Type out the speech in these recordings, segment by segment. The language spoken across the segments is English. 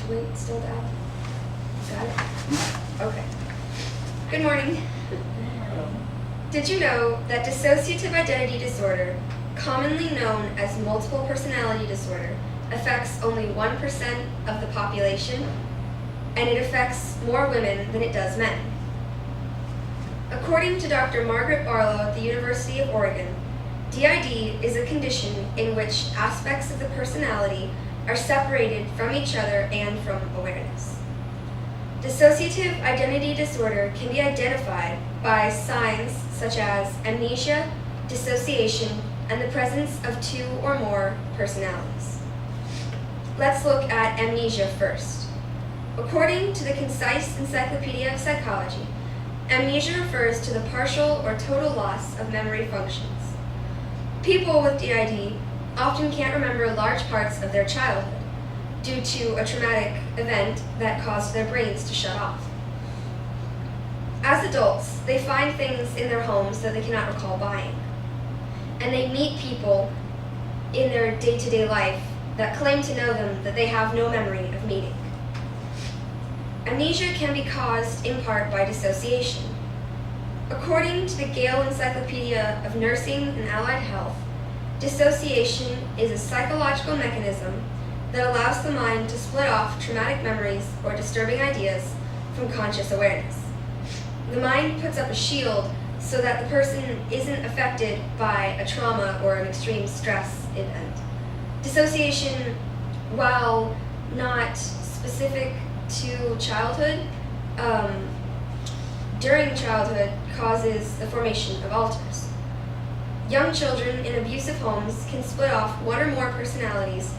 to wait still to add? Got it? Okay. Good morning. Did you know that dissociative identity disorder, commonly known as multiple personality disorder, affects only 1% of the population, and it affects more women than it does men? According to Dr. Margaret Barlow at the University of Oregon, DID is a condition in which aspects of the personality are separated from each other and from awareness. Dissociative identity disorder can be identified by signs such as amnesia, dissociation, and the presence of two or more personalities. Let's look at amnesia first. According to the Concise Encyclopedia of Psychology, amnesia refers to the partial or total loss of memory functions. People with DID often can't remember large parts of their childhood due to a traumatic event that caused their brains to shut off. As adults, they find things in their homes that they cannot recall buying, and they meet people in their day-to-day life that claim to know them that they have no memory of meeting. Amnesia can be caused in part by dissociation. According to the Gale Encyclopedia of Nursing and Allied Health, dissociation is a psychological mechanism that allows the mind to split off traumatic memories or disturbing ideas from conscious awareness. The mind puts up a shield so that the person isn't affected by a trauma or an extreme stress event. Dissociation, while not specific to childhood, during childhood causes the formation of alters. Young children in abusive homes can split off one or more personalities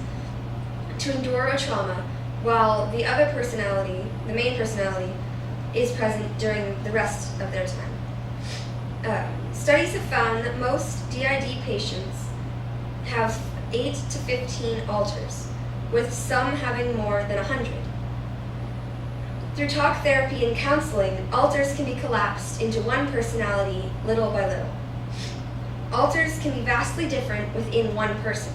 to endure a trauma, while the other personality, the main personality, is present during the rest of their time. Studies have found that most DID patients have 8 to 15 alters, with some having more than 100. Through talk therapy and counseling, alters can be collapsed into one personality little by little. Alters can be vastly different within one person.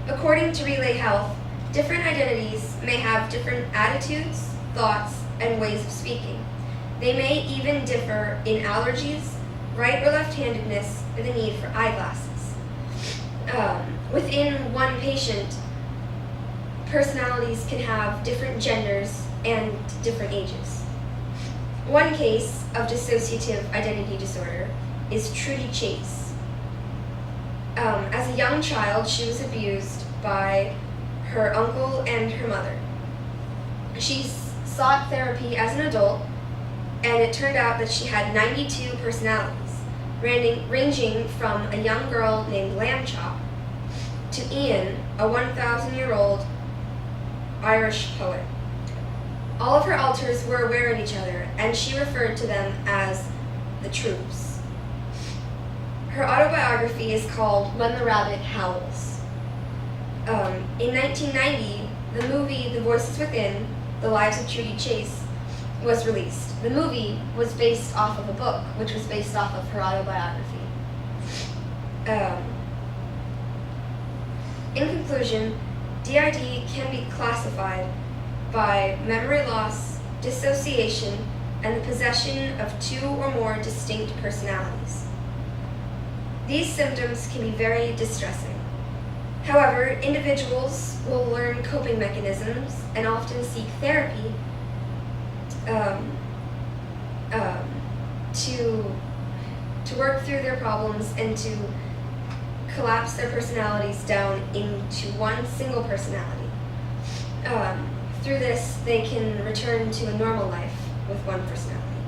According to Relay Health, different identities may have different attitudes, thoughts, and ways of speaking. They may even differ in allergies, right or left-handedness, or the need for eyeglasses. Within one patient, personalities can have different genders and different ages. One case of dissociative identity disorder is Trudy Chase. As a young child, she was abused by her uncle and her mother. She sought therapy as an adult, and it turned out that she had 92 personalities, ranging from a young girl named Lamb Chop to Ian, a 1,000-year-old Irish poet. All of her alters were aware of each other, and she referred to them as the troops. Her autobiography is called When the Rabbit Howls. In 1990, the movie The Voices Within, The Lives of Trudy Chase was released. The movie was based off of a book, which was based off of her autobiography. In conclusion, DID can be classified by memory loss, dissociation, and the possession of two or more distinct personalities. These symptoms can be very distressing. However, individuals will learn coping mechanisms and often seek therapy to work through their problems and to collapse their personalities down into one single personality. Through this, they can return to a normal life with one personality.